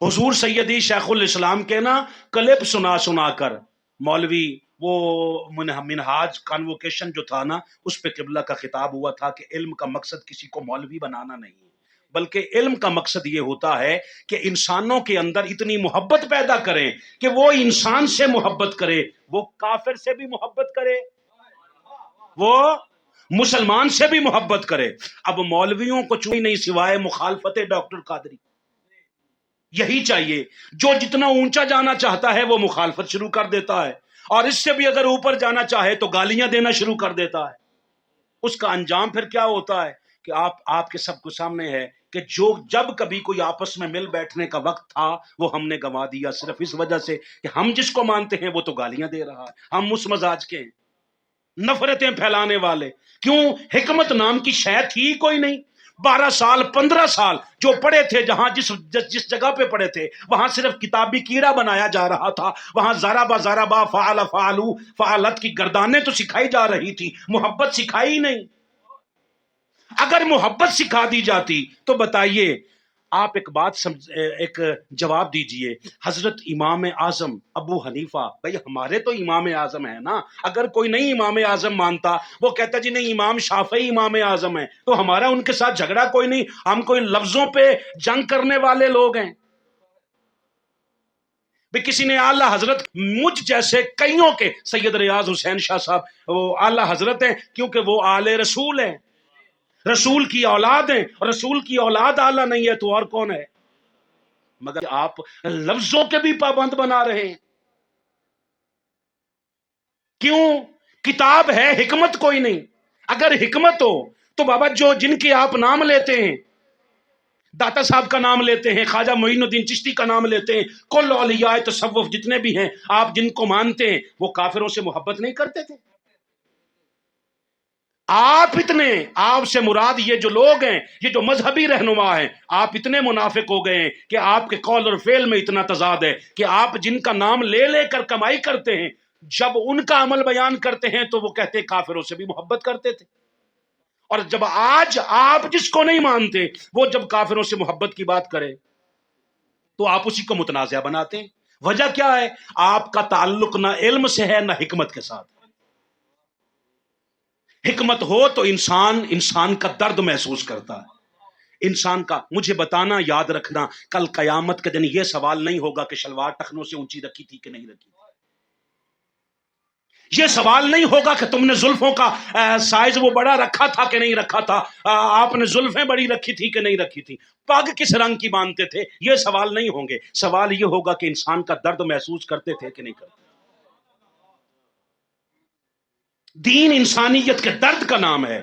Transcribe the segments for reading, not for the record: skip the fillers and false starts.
حضور سیدی شیخ الاسلام کے نا کلپ سنا سنا کر مولوی وہ منہاج کانووکیشن جو تھا نا اس پہ قبلہ کا خطاب ہوا تھا کہ علم کا مقصد کسی کو مولوی بنانا نہیں ہے، بلکہ علم کا مقصد یہ ہوتا ہے کہ انسانوں کے اندر اتنی محبت پیدا کریں کہ وہ انسان سے محبت کرے، وہ کافر سے بھی محبت کرے، وہ مسلمان سے بھی محبت کرے۔ اب مولویوں کو چوئی نہیں سوائے مخالفت ڈاکٹر قادری، یہی چاہیے۔ جو جتنا اونچا جانا چاہتا ہے وہ مخالفت شروع کر دیتا ہے، اور اس سے بھی اگر اوپر جانا چاہے تو گالیاں دینا شروع کر دیتا ہے۔ اس کا انجام پھر کیا ہوتا ہے کہ آپ کے سب کو سامنے ہے کہ جب کبھی کوئی آپس میں مل بیٹھنے کا وقت تھا وہ ہم نے گنوا دیا، صرف اس وجہ سے کہ ہم جس کو مانتے ہیں وہ تو گالیاں دے رہا ہے، ہم اس مزاج کے ہیں، نفرتیں پھیلانے والے۔ کیوں؟ حکمت نام کی شے تھی کوئی نہیں۔ 12 سال 15 سال جو پڑھے تھے، جہاں جس جگہ پہ پڑھے تھے وہاں صرف کتابی کیڑا بنایا جا رہا تھا، وہاں زارابا فعل فعلو فعلت کی گردانیں تو سکھائی جا رہی تھی، محبت سکھائی ہی نہیں۔ اگر محبت سکھا دی جاتی تو بتائیے، آپ ایک جواب دیجئے، حضرت امام اعظم ابو حنیفہ، بھئی ہمارے تو امام اعظم ہے نا، اگر کوئی نہیں امام اعظم مانتا، وہ کہتا جی نہیں امام شافعی امام اعظم ہے، تو ہمارا ان کے ساتھ جھگڑا کوئی نہیں، ہم کوئی لفظوں پہ جنگ کرنے والے لوگ ہیں۔ بھی کسی نے اعلیٰ حضرت مجھ جیسے کئیوں کے، سید ریاض حسین شاہ صاحب وہ اعلیٰ حضرت ہیں کیونکہ وہ آل رسول ہیں، رسول کی اولاد ہیں، اور رسول کی اولاد اعلیٰ نہیں ہے تو اور کون ہے؟ مگر آپ لفظوں کے بھی پابند بنا رہے ہیں۔ کیوں؟ کتاب ہے، حکمت کوئی نہیں۔ اگر حکمت ہو تو بابا جن کے آپ نام لیتے ہیں، داتا صاحب کا نام لیتے ہیں، خواجہ معین الدین چشتی کا نام لیتے ہیں، کل اولیاء تصوف جتنے بھی ہیں آپ جن کو مانتے ہیں، وہ کافروں سے محبت نہیں کرتے تھے؟ آپ سے مراد یہ جو لوگ ہیں، یہ جو مذہبی رہنما ہیں، آپ اتنے منافق ہو گئے ہیں کہ آپ کے قول اور فعل میں اتنا تضاد ہے کہ آپ جن کا نام لے لے کر کمائی کرتے ہیں، جب ان کا عمل بیان کرتے ہیں تو وہ کہتے ہیں کافروں سے بھی محبت کرتے تھے، اور جب آج آپ جس کو نہیں مانتے وہ جب کافروں سے محبت کی بات کرے تو آپ اسی کو متنازع بناتے ہیں۔ وجہ کیا ہے؟ آپ کا تعلق نہ علم سے ہے نہ حکمت کے ساتھ۔ حکمت ہو تو انسان کا درد محسوس کرتا ہے، انسان کا۔ مجھے بتانا، یاد رکھنا، کل قیامت کے دن یہ سوال نہیں ہوگا کہ شلوار ٹخنوں سے اونچی رکھی تھی کہ نہیں رکھی تھی، یہ سوال نہیں ہوگا کہ تم نے زلفوں کا سائز وہ بڑا رکھا تھا کہ نہیں رکھا تھا، آپ نے زلفیں بڑی رکھی تھی کہ نہیں رکھی تھی، پگ کس رنگ کی باندھتے تھے، یہ سوال نہیں ہوں گے۔ سوال یہ ہوگا کہ انسان کا درد محسوس کرتے تھے کہ نہیں کرتے۔ دین انسانیت کے درد کا نام ہے۔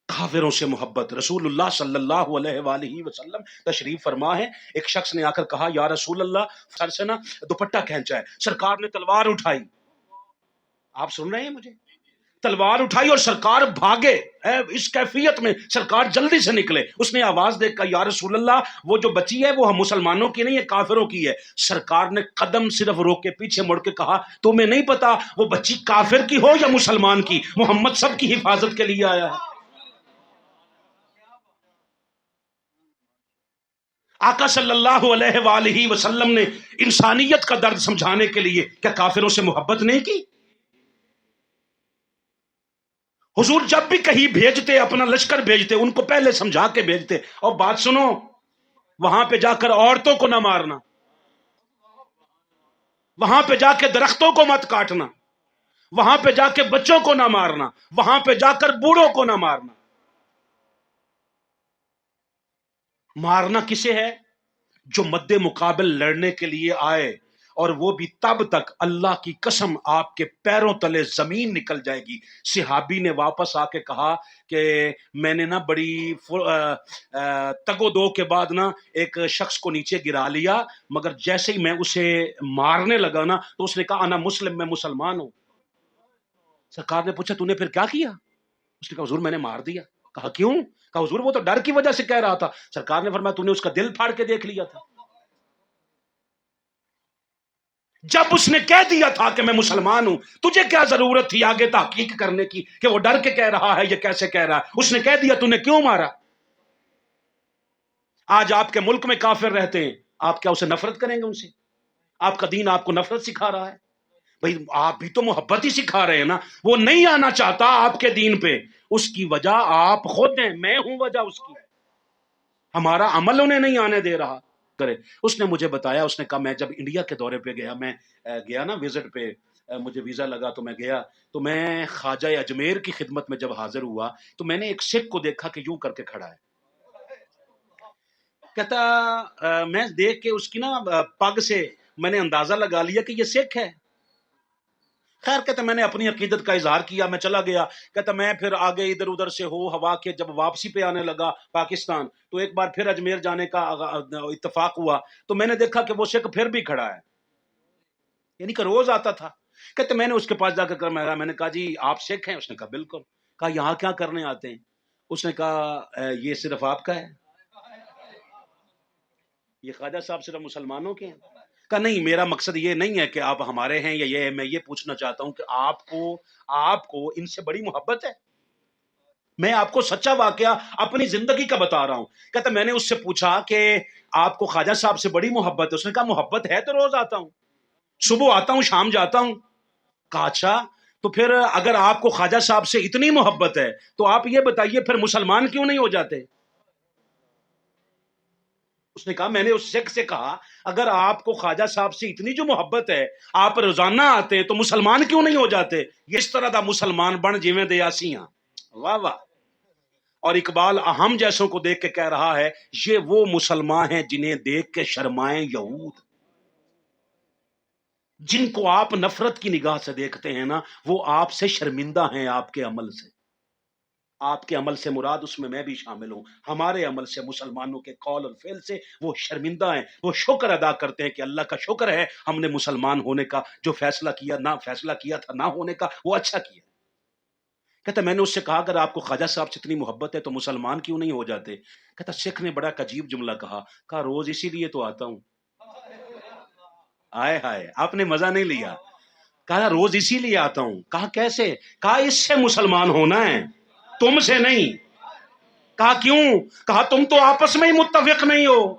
کافروں سے محبت۔ رسول اللہ صلی اللہ علیہ وآلہ وسلم تشریف فرما ہے، ایک شخص نے آ کر کہا یا رسول اللہ سر سے نا دوپٹہ کھینچا ہے، سرکار نے تلوار اٹھائی، آپ سن رہے ہیں مجھے؟ تلوار اٹھائی اور سرکار بھاگے، اس کیفیت میں سرکار جلدی سے نکلے، اس نے آواز دے کر یا رسول اللہ وہ جو بچی ہے وہ مسلمانوں کی نہیں ہے، کافروں کی ہے۔ سرکار نے قدم صرف روک کے پیچھے مڑ کے کہا تمہیں نہیں پتا وہ بچی کافر کی ہو یا مسلمان کی، محمد سب کی حفاظت کے لیے آیا ہے۔ آقا صلی اللہ علیہ وآلہ وسلم نے انسانیت کا درد سمجھانے کے لیے کیا کافروں سے محبت نہیں کی؟ حضور جب بھی کہیں بھیجتے، اپنا لشکر بھیجتے، ان کو پہلے سمجھا کے بھیجتے، اور بات سنو، وہاں پہ جا کر عورتوں کو نہ مارنا، وہاں پہ جا کے درختوں کو مت کاٹنا، وہاں پہ جا کے بچوں کو نہ مارنا، وہاں پہ جا کر بوڑھوں کو نہ مارنا۔ مارنا کسے ہے؟ جو مد مقابل لڑنے کے لیے آئے، اور وہ بھی تب تک اللہ کی قسم آپ کے پیروں تلے زمین نکل جائے گی۔ صحابی نے واپس آ کے کہا کہ میں نے نا بڑی تگ و دو کے بعد نا ایک شخص کو نیچے گرا لیا، مگر جیسے ہی میں اسے مارنے لگا نا تو اس نے کہا انا مسلم، میں مسلمان ہوں۔ سرکار نے پوچھا تو نے پھر کیا کیا؟ اس نے کہا حضور میں نے مار دیا۔ کہا کیوں؟ کہا حضور وہ تو ڈر کی وجہ سے کہہ رہا تھا۔ سرکار نے فرمایا تو نے اس کا دل پھاڑ کے دیکھ لیا تھا؟ جب اس نے کہہ دیا تھا کہ میں مسلمان ہوں، تجھے کیا ضرورت تھی آگے تحقیق کرنے کی کہ وہ ڈر کے کہہ رہا ہے یا کیسے کہہ رہا ہے؟ اس نے کہہ دیا تو نے کیوں مارا؟ آج آپ کے ملک میں کافر رہتے ہیں، آپ کیا اسے نفرت کریں گے ان سے؟ آپ کا دین آپ کو نفرت سکھا رہا ہے؟ بھئی آپ بھی تو محبت ہی سکھا رہے ہیں نا. وہ نہیں آنا چاہتا آپ کے دین پہ، اس کی وجہ آپ خود ہیں، میں ہوں وجہ اس کی. ہمارا عمل انہیں نہیں آنے دے رہا. کرے اس نے مجھے بتایا، اس نے کہا میں جب انڈیا کے دورے پہ گیا، میں گیا نا وزٹ پہ، مجھے ویزا لگا تو میں گیا، تو میں خواجہ اجمیر کی خدمت میں جب حاضر ہوا تو میں نے ایک سکھ کو دیکھا کہ یوں کر کے کھڑا ہے. کہتا میں دیکھ کے اس کی نا پگ سے میں نے اندازہ لگا لیا کہ یہ سکھ ہے. خیر کہتا میں نے اپنی عقیدت کا اظہار کیا، میں چلا گیا. کہتا میں پھر آگے ادھر ادھر سے ہو ہوا کے جب واپسی پہ آنے لگا پاکستان، تو ایک بار پھر اجمیر جانے کا اتفاق ہوا، تو میں نے دیکھا کہ وہ سکھ پھر بھی کھڑا ہے، یعنی کہ روز آتا تھا. کہتے میں نے اس کے پاس جا کر میں نے کہا جی آپ سکھ ہیں؟ اس نے کہا بالکل. کہا یہاں کیا کرنے آتے ہیں؟ اس نے کہا یہ صرف آپ کا ہے، یہ خواجہ صاحب صرف مسلمانوں کے ہیں. کہا نہیں، میرا مقصد یہ نہیں ہے کہ آپ ہمارے ہیں یا یہ، میں یہ پوچھنا چاہتا ہوں کہ آپ کو ان سے بڑی محبت ہے؟ میں آپ کو سچا واقعہ اپنی زندگی کا بتا رہا ہوں. کہتا میں نے اس سے پوچھا کہ آپ کو خواجہ صاحب سے بڑی محبت ہے؟ اس نے کہا محبت ہے تو روز آتا ہوں، صبح آتا ہوں شام جاتا ہوں. کہا اچھا، تو پھر اگر آپ کو خواجہ صاحب سے اتنی محبت ہے تو آپ یہ بتائیے پھر مسلمان کیوں نہیں ہو جاتے؟ اس نے کہا میں نے اس سکھ سے کہا اگر آپ کو خواجہ صاحب سے اتنی جو محبت ہے، آپ روزانہ آتے ہیں، تو مسلمان کیوں نہیں ہو جاتے؟ یہ اس طرح دا مسلمان بن جیویں دے آسیاں. واہ واہ. اور اقبال ہم جیسوں کو دیکھ کے کہہ رہا ہے یہ وہ مسلمان ہیں جنہیں دیکھ کے شرمائیں یہود. جن کو آپ نفرت کی نگاہ سے دیکھتے ہیں نا، وہ آپ سے شرمندہ ہیں آپ کے عمل سے. آپ کے عمل سے مراد اس میں بھی شامل ہوں، ہمارے عمل سے، مسلمانوں کے قول اور فعل سے وہ شرمندہ ہیں. وہ شکر ادا کرتے ہیں کہ اللہ کا شکر ہے ہم نے مسلمان ہونے کا جو فیصلہ کیا تھا نہ ہونے کا وہ اچھا کیا. کہتا میں نے اس سے کہا اگر آپ کو خواجہ صاحب سے اتنی محبت ہے تو مسلمان کیوں نہیں ہو جاتے؟ کہتا سکھ نے بڑا عجیب جملہ کہا روز اسی لیے تو آتا ہوں. آئے ہائے، آپ نے مزہ نہیں لیا. کہا روز اسی لیے آتا ہوں. کہا کیسے؟ کہا اس سے مسلمان ہونا ہے، تم سے نہیں. کہا کیوں؟ کہا تم تو آپس میں ہی متفق نہیں ہو.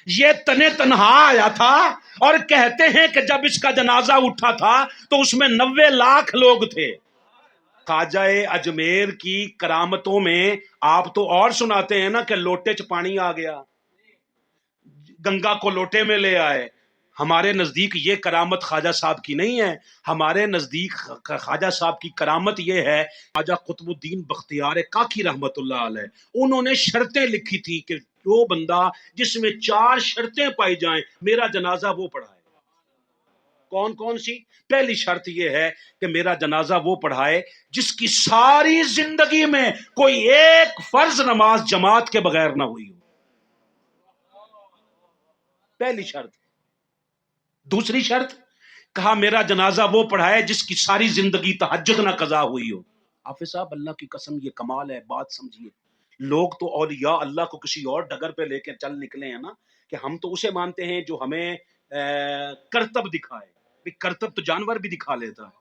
یہ تنے تنہا آیا تھا اور کہتے ہیں کہ جب اس کا جنازہ اٹھا تھا تو اس میں 90 لاکھ لوگ تھے. خواجہ اجمیر کی کرامتوں میں آپ تو اور سناتے ہیں نا کہ لوٹے چ پانی آ گیا، گنگا کو لوٹے میں لے آئے. ہمارے نزدیک یہ کرامت خواجہ صاحب کی نہیں ہے. ہمارے نزدیک خواجہ صاحب کی کرامت یہ ہے، خواجہ قطب الدین بختیار کاکی رحمت اللہ علیہ، انہوں نے شرطیں لکھی تھی کہ جو بندہ جس میں 4 شرطیں پائی جائیں میرا جنازہ وہ پڑھائے. کون کون سی؟ پہلی شرط یہ ہے کہ میرا جنازہ وہ پڑھائے جس کی ساری زندگی میں کوئی ایک فرض نماز جماعت کے بغیر نہ ہوئی ہو. پہلی شرط. دوسری شرط کہا میرا جنازہ وہ پڑھائے جس کی ساری زندگی تہجد نہ قضا ہوئی ہو. حافظ صاحب اللہ کی قسم یہ کمال ہے، بات سمجھیے. لوگ تو اولیاء اللہ کو کسی اور ڈگر پہ لے کے چل نکلے ہیں نا، کہ ہم تو اسے مانتے ہیں جو ہمیں کرتب دکھائے. کرتب تو جانور بھی دکھا لیتا ہے،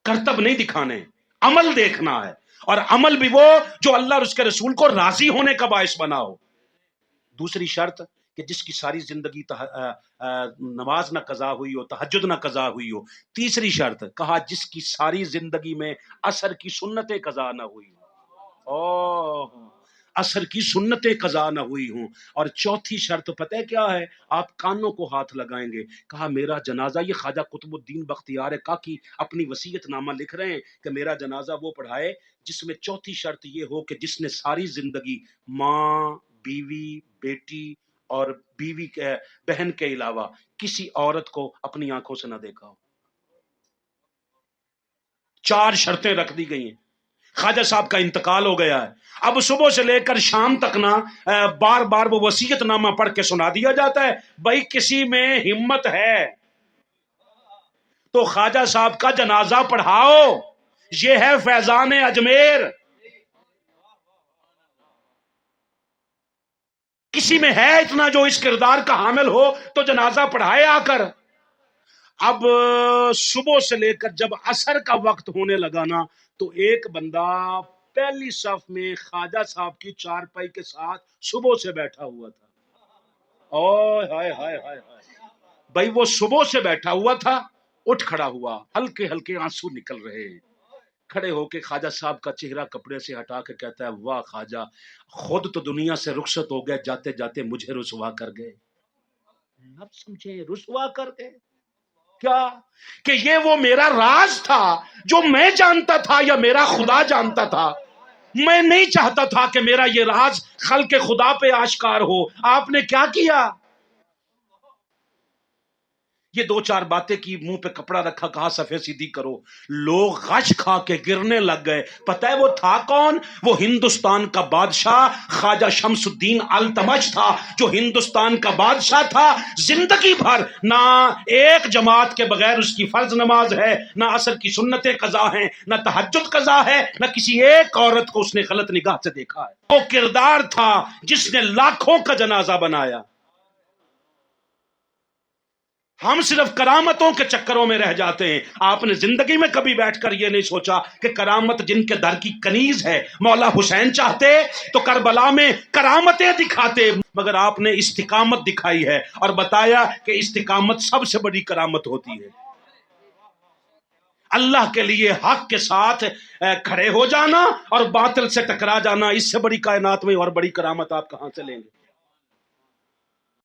کرتب نہیں دکھانے، عمل دیکھنا ہے. اور عمل بھی وہ جو اللہ اور اس کے رسول کو راضی ہونے کا باعث بنا ہو. دوسری شرط کہ جس کی ساری زندگی نماز نہ قضا ہوئی ہو، تہجد نہ قضا ہوئی ہو. تیسری شرط کہا جس کی ساری زندگی میں عصر کی سنتیں قضا نہ ہوئی ہو، عصر کی سنتیں قضا نہ ہوئی ہوں. اور چوتھی شرط پتہ ہے کیا ہے؟ آپ کانوں کو ہاتھ لگائیں گے. کہا میرا جنازہ، یہ خواجہ قطب الدین بختیار کاکی اپنی وصیت نامہ لکھ رہے ہیں کہ میرا جنازہ وہ پڑھائے جس میں چوتھی شرط یہ ہو کہ جس نے ساری زندگی ماں، بیوی، بیٹی اور بیوی کے بہن کے علاوہ کسی عورت کو اپنی آنکھوں سے نہ دیکھا ہو. 4 شرطیں رکھ دی گئی ہیں. خواجہ صاحب کا انتقال ہو گیا ہے، اب صبح سے لے کر شام تک نا بار بار وہ وصیت نامہ پڑھ کے سنا دیا جاتا ہے. بھائی کسی میں ہمت ہے تو خواجہ صاحب کا جنازہ پڑھاؤ. یہ ہے فیضان اجمیر. کسی میں ہے اتنا جو اس کردار کا حامل ہو تو جنازہ پڑھائے آ کر. اب صبح سے لے کر جب عصر کا وقت ہونے لگا نا تو ایک بندہ پہلی صف میں خواجہ صاحب کی چارپائی کے ساتھ صبح سے بیٹھا ہوا تھا. اوہ ہائے ہائے ہائے ہائے. بھائی وہ صبح سے بیٹھا ہوا تھا، اٹھ کھڑا ہوا، ہلکے ہلکے آنسو نکل رہے. کھڑے ہو کے خواجہ صاحب کا چہرہ کپڑے سے ہٹا کے کہتا ہے واہ خواجہ، خود تو دنیا سے رخصت ہو گئے، جاتے جاتے مجھے رسوا کر گئے. اب سمجھے رسوا کر گئے کیا؟ کہ یہ وہ میرا راز تھا جو میں جانتا تھا یا میرا خدا جانتا تھا. میں نہیں چاہتا تھا کہ میرا یہ راز خلق خدا پہ آشکار ہو. آپ نے کیا کیا؟ یہ دو چار باتیں کی، منہ پہ کپڑا رکھا، کہا صفحے سیدھی کرو. لوگ غش کھا کے گرنے لگ گئے. پتہ ہے وہ تھا کون؟ وہ ہندوستان کا بادشاہ خواجہ شمس الدین التمش تھا، جو ہندوستان کا بادشاہ تھا. زندگی بھر نہ ایک جماعت کے بغیر اس کی فرض نماز ہے، نہ عصر کی سنتیں قضا ہیں، نہ تہجد قضا ہے، نہ کسی ایک عورت کو اس نے غلط نگاہ سے دیکھا ہے. وہ کردار تھا جس نے لاکھوں کا جنازہ بنایا. ہم صرف کرامتوں کے چکروں میں رہ جاتے ہیں. آپ نے زندگی میں کبھی بیٹھ کر یہ نہیں سوچا کہ کرامت جن کے در کی کنیز ہے، مولا حسین چاہتے تو کربلا میں کرامتیں دکھاتے، مگر آپ نے استقامت دکھائی ہے اور بتایا کہ استقامت سب سے بڑی کرامت ہوتی ہے. اللہ کے لیے حق کے ساتھ کھڑے ہو جانا اور باطل سے ٹکرا جانا، اس سے بڑی کائنات میں اور بڑی کرامت آپ کہاں سے لیں گے؟